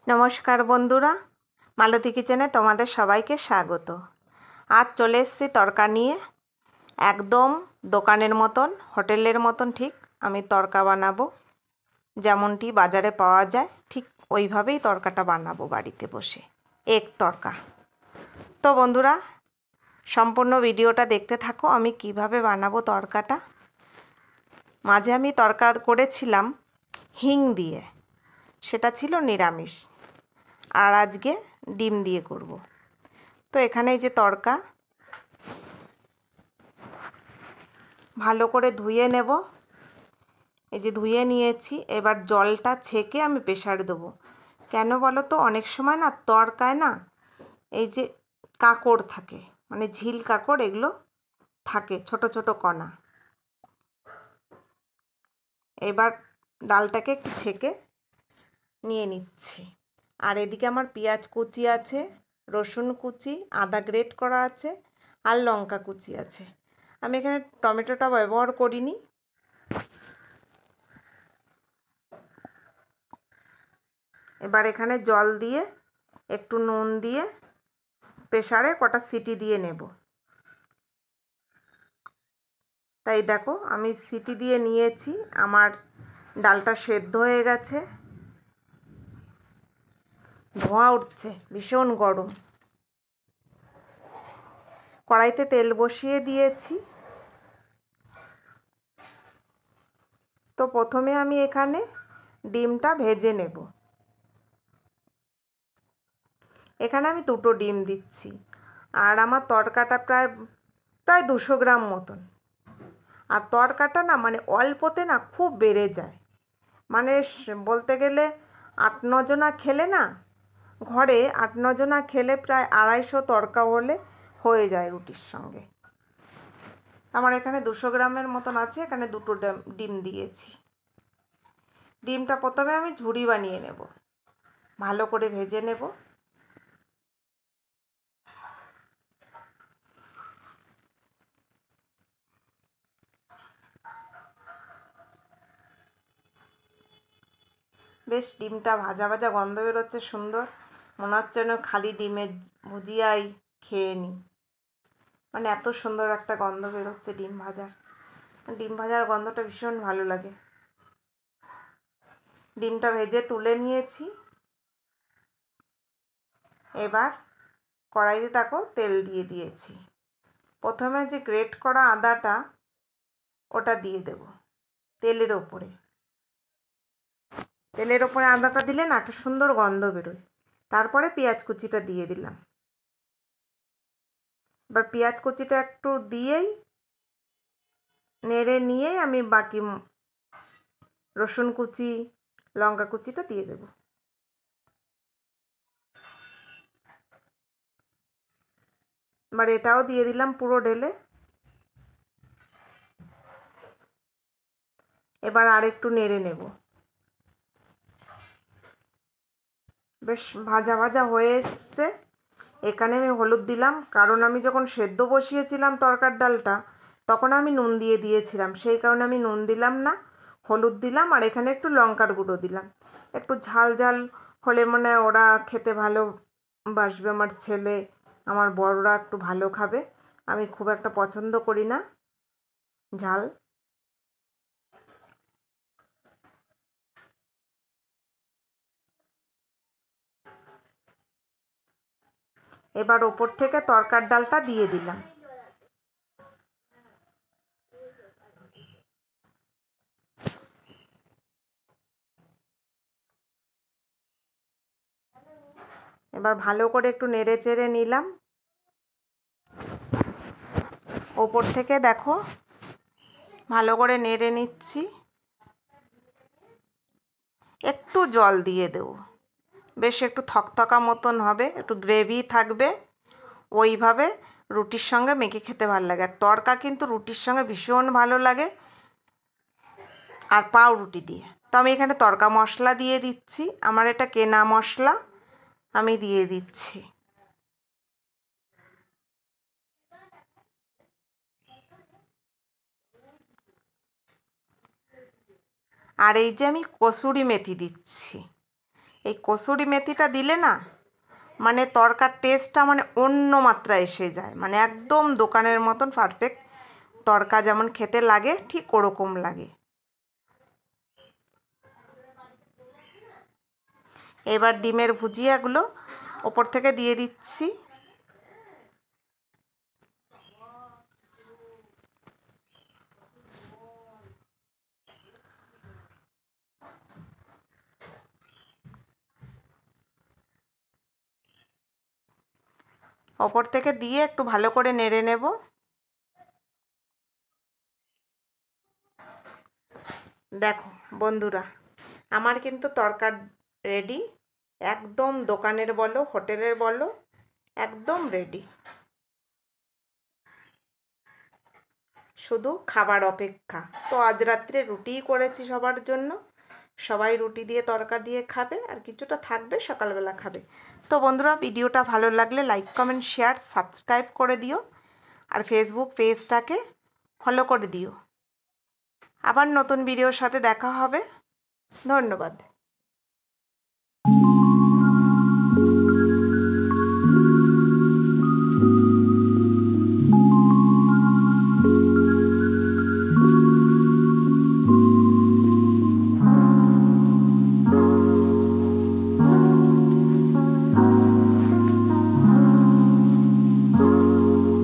নমস্কার বন্ধুরা, মালতী কিচেনে তোমাদের সবাইকে স্বাগত। আজ চলে এসেছি তড়কা নিয়ে। একদম দোকানের মতন, হোটেলের মতন ঠিক আমি তড়কা বানাবো। যেমনটি বাজারে পাওয়া যায় ঠিক ওইভাবেই তড়কাটা বানাবো বাড়িতে বসে, এগ তড়কা। তো বন্ধুরা, সম্পূর্ণ ভিডিওটা দেখতে থাকো আমি কিভাবে বানাবো তড়কাটা। মাঝে আমি তড়কা করেছিলাম হিং দিয়ে, সেটা ছিল নিরামিষ, আর আজকে ডিম দিয়ে করব। তো এখানে এই যে তড়কা ভালো করে ধুয়ে নেব। এই যে ধুয়ে নিয়েছি, এবার জলটা ছেঁকে আমি প্রেসারে দেবো। কেন বলো তো, অনেক সময় না তড়কায় না এই যে কাঁকড় থাকে, মানে ঝিল কাঁকড় এগুলো থাকে, ছোট ছোট কণা। এবার ডালটাকে একটু ছেঁকে নিয়ে নিচ্ছি। আর এদিকে আমার পেঁয়াজ কুচি আছে, রসুন কুচি, আদা গ্রেট করা আছে, আর লঙ্কা কুচি আছে। আমি এখানে টমেটোটা ব্যবহার করিনি। এবার এখানে জল দিয়ে একটু নুন দিয়ে প্রেসারে কটা সিটি দিয়ে নেব। তাই দেখো আমি সিটি দিয়ে নিয়েছি, আমার ডালটা সেদ্ধ হয়ে গেছে। ধোঁয়া উঠছে, ভীষণ গরম। কড়াইতে তেল বসিয়ে দিয়েছি। তো প্রথমে আমি এখানে ডিমটা ভেজে নেব। এখানে আমি দুটো ডিম দিচ্ছি, আর আমার তড়কাটা প্রায় 200 গ্রাম মতন। আর তড়কাটা না মানে অল্পতে না খুব বেড়ে যায়, মানে বলতে গেলে 8-9 জনা খেলে না, ঘরে 8-9 জনা খেলে প্রায় 250 তড়কা হলে হয়ে যায় রুটির সঙ্গে। আমার এখানে 200 গ্রামের মতন আছে, এখানে দুটো ডিম দিয়েছি। ডিমটা প্রথমে আমি ঝুরি বানিয়ে নেব, ভালো করে ভেজে নেব। বেশ ডিমটা ভাজা ভাজা গন্ধ বেরোচ্ছে সুন্দর, মনে হচ্ছে যেন খালি ডিমের ভুজিয়াই খেয়ে নিই, মানে এত সুন্দর একটা গন্ধ বেরোচ্ছে ডিম ভাজার। ডিম ভাজার গন্ধটা ভীষণ ভালো লাগে। ডিমটা ভেজে তুলে নিয়েছি। এবার কড়াইতে দেখো তেল দিয়ে দিয়েছি। প্রথমে যে গ্রেট করা আদাটা ওটা দিয়ে দেব তেলের ওপরে। তেলের ওপরে আদাটা দিলে না একটা সুন্দর গন্ধ বেরোয়। তারপরে পেঁয়াজ কুচিটা দিয়ে দিলাম। এবার পেঁয়াজ কুচিটা একটু দিয়েই নেড়ে নিয়েই আমি বাকি রসুন কুচি, লঙ্কা কুচিটা দিয়ে দেব। এবার এটাও দিয়ে দিলাম পুরো ঢেলে। এবার আর একটু নেড়ে নেব। বেশ ভাজা ভাজা হয়ে এসছে। এখানে আমি হলুদ দিলাম, কারণ আমি যখন সেদ্ধ বসিয়েছিলাম তরকার ডালটা তখন আমি নুন দিয়ে দিয়েছিলাম, সেই কারণে আমি নুন দিলাম না, হলুদ দিলাম। আর এখানে একটু লঙ্কার গুঁড়ো দিলাম। একটু ঝাল ঝাল হলে মানে ওরা খেতে ভালোবাসবে, আমার ছেলে আমার বড়রা একটু ভালো খাবে। আমি খুব একটা পছন্দ করি না ঝাল। এবার ওপর থেকে তরকার ডালটা দিয়ে দিলাম। এবার ভালো করে একটু নেড়ে চেড়ে নিলাম। ওপর থেকে দেখো ভালো করে নেড়ে নিচ্ছি। একটু জল দিয়ে দেব, বেশ একটু থকথকা মতন হবে, একটু গ্রেভি থাকবে। ওইভাবে রুটির সঙ্গে মেখে খেতে ভালো লাগে। আর তড়কা কিন্তু রুটির সঙ্গে ভীষণ ভালো লাগে, আর পাউরুটি দিয়ে। তো আমি এখানে তড়কা মশলা দিয়ে দিচ্ছি, আমার এটা কেনা মশলা, আমি দিয়ে দিচ্ছি। আর এই যে আমি কসুরি মেথি দিচ্ছি, এই কসুরি মেথিটা দিলে না মানে তরকার টেস্টটা মানে অন্য মাত্রায় এসে যায়, মানে একদম দোকানের মতন পারফেক্ট তরকা যেমন খেতে লাগে ঠিক ওরকম লাগে। এবার ডিমের ভুজিয়াগুলো ওপর থেকে দিয়ে দিচ্ছি। ওপর থেকে দিয়ে একটু ভালো করে নেড়ে নেব। দেখো বন্ধুরা, আমার কিন্তু তরকার রেডি, একদম দোকানের বলো হোটেলের বলো একদম রেডি, শুধু খাবার অপেক্ষা। তো আজ রাত্রে রুটিই করেছি সবার জন্য, সবাই রুটি দিয়ে তরকা দিয়ে খাবে, আর কিছুটা থাকবে সকালবেলা খাবে। তো বন্ধুরা, ভিডিওটা ভালো লাগলে লাইক কমেন্ট শেয়ার সাবস্ক্রাইব করে দিও, আর ফেসবুক পেজটাকে ফলো করে দিও। আবার নতুন ভিডিওর সাথে দেখা হবে। ধন্যবাদ।